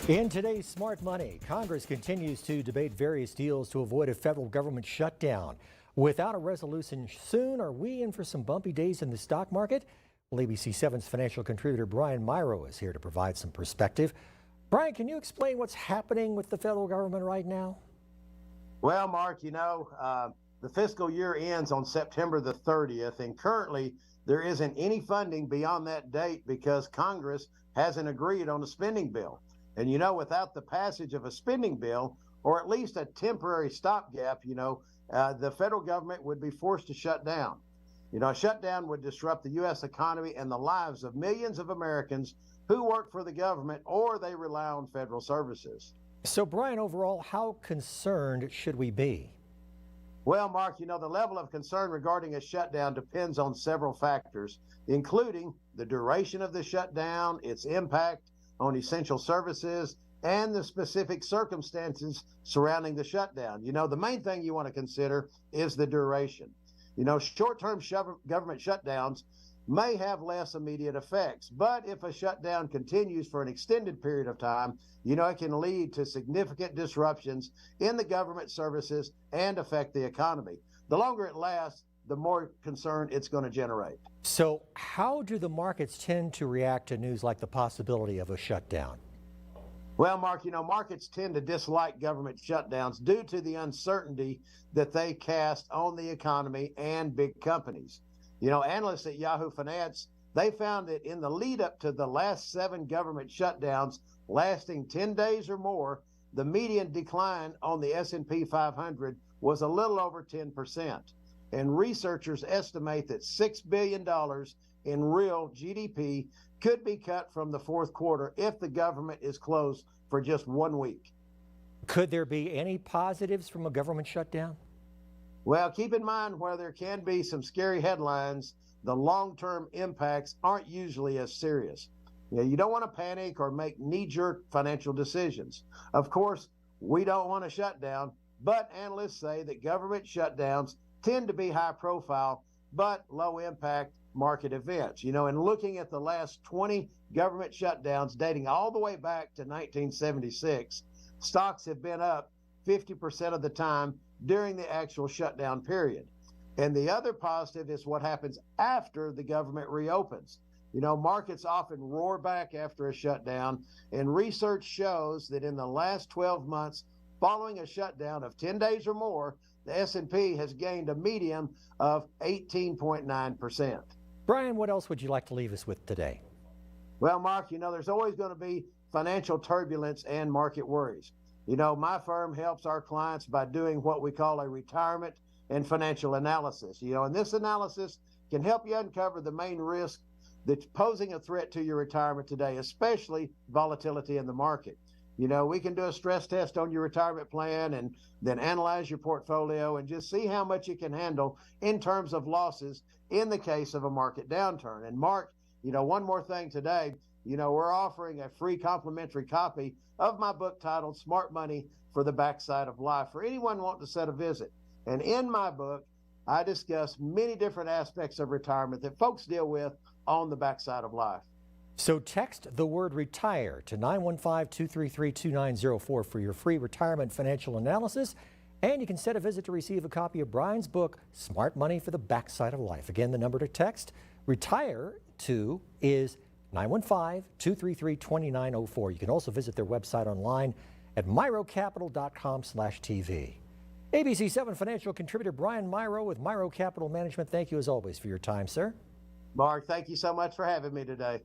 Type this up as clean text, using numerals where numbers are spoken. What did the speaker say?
In today's Smart Money, Congress continues to debate various deals to avoid a federal government shutdown. Without a resolution soon, are we in for some bumpy days in the stock market? Well, ABC 7's financial contributor Brian Mirau is here to provide some perspective. Brian, can you explain what's happening with the federal government right now? Well, Mark, the fiscal year ends on September the 30th, and currently there isn't any funding beyond that date because Congress hasn't agreed on a spending bill. And, without the passage of a spending bill, or at least a temporary stopgap, the federal government would be forced to shut down. A shutdown would disrupt the U.S. economy and the lives of millions of Americans who work for the government or they rely on federal services. So, Brian, overall, how concerned should we be? Well, Mark, the level of concern regarding a shutdown depends on several factors, including the duration of the shutdown, its impact on essential services, and the specific circumstances surrounding the shutdown. The main thing you want to consider is the duration. Short-term government shutdowns may have less immediate effects, but if a shutdown continues for an extended period of time, it can lead to significant disruptions in the government services and affect the economy. The longer it lasts, the more concern it's going to generate. So how do the markets tend to react to news like the possibility of a shutdown? Well, Mark, markets tend to dislike government shutdowns due to the uncertainty that they cast on the economy and big companies. Analysts at Yahoo Finance, they found that in the lead up to the last 7 government shutdowns lasting 10 days or more, the median decline on the S&P 500 was a little over 10%. And researchers estimate that $6 billion in real GDP could be cut from the fourth quarter if the government is closed for just 1 week. Could there be any positives from a government shutdown? Well, keep in mind, where there can be some scary headlines, the long-term impacts aren't usually as serious. You don't want to panic or make knee-jerk financial decisions. Of course, we don't want a shutdown, but analysts say that government shutdowns tend to be high profile, but low impact market events. And looking at the last 20 government shutdowns dating all the way back to 1976, stocks have been up 50% of the time during the actual shutdown period. And the other positive is what happens after the government reopens. Markets often roar back after a shutdown, and research shows that in the last 12 months following a shutdown of 10 days or more, the S&P has gained a median of 18.9%. Brian, what else would you like to leave us with today? Well, Mark, there's always going to be financial turbulence and market worries. My firm helps our clients by doing what we call a retirement and financial analysis. And this analysis can help you uncover the main risk that's posing a threat to your retirement today, especially volatility in the market. We can do a stress test on your retirement plan and then analyze your portfolio and just see how much you can handle in terms of losses in the case of a market downturn. And Mark, one more thing today, we're offering a free complimentary copy of my book titled Smart Money for the Backside of Life for anyone wanting to set a visit. And in my book, I discuss many different aspects of retirement that folks deal with on the backside of life. So text the word retire to 915-233-2904 for your free retirement financial analysis. And you can set a visit to receive a copy of Brian's book, Smart Money for the Backside of Life. Again, the number to text retire to is 915-233-2904. You can also visit their website online at mirocapital.com/TV. ABC 7 financial contributor Brian Mirau with Mirau Capital Management. Thank you as always for your time, sir. Mark, thank you so much for having me today.